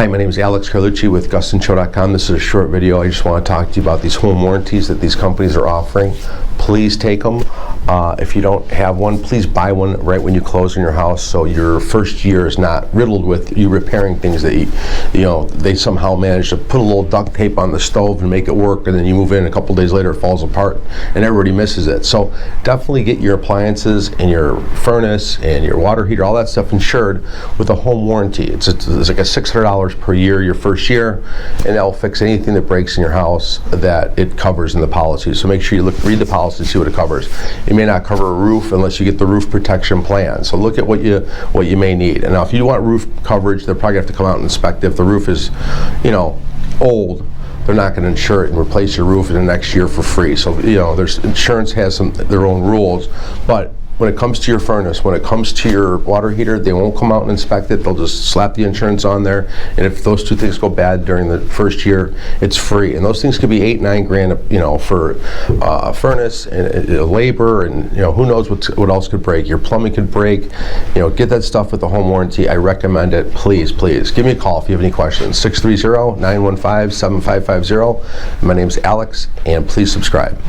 Hi, my name is Alex Carlucci with GustonShow.com. This is a short video. I just want to talk to you about these home warranties that these companies are offering. Please take them. If you don't have one, please buy one right when you close on your house, so your first year is not riddled with you repairing things that they somehow managed to put a little duct tape on the stove and make it work, and then you move in a couple days later it falls apart and everybody misses it. So definitely get your appliances and your furnace and your water heater, all that stuff insured with a home warranty. It's like a $600 per year your first year, and that'll fix anything that breaks in your house that it covers in the policy. So make sure you read the policy, see what it covers. It may not cover a roof unless you get the roof protection plan. So look at what you may need. And now if you want roof coverage, they'll probably have to come out and inspect it. If the roof is, old, they're not going to insure it and replace your roof in the next year for free. So there's insurance has their own rules, but when it comes to your furnace, when it comes to your water heater, they won't come out and inspect it. They'll just slap the insurance on there, and if those two things go bad during the first year, it's free. And those things could be $8-9 grand, for furnace and labor, and who knows what else could break. Your plumbing could break. Get that stuff with the home warranty. I recommend it. Please give me a call if you have any questions. 630-915-7550. My name's Alex, and please subscribe.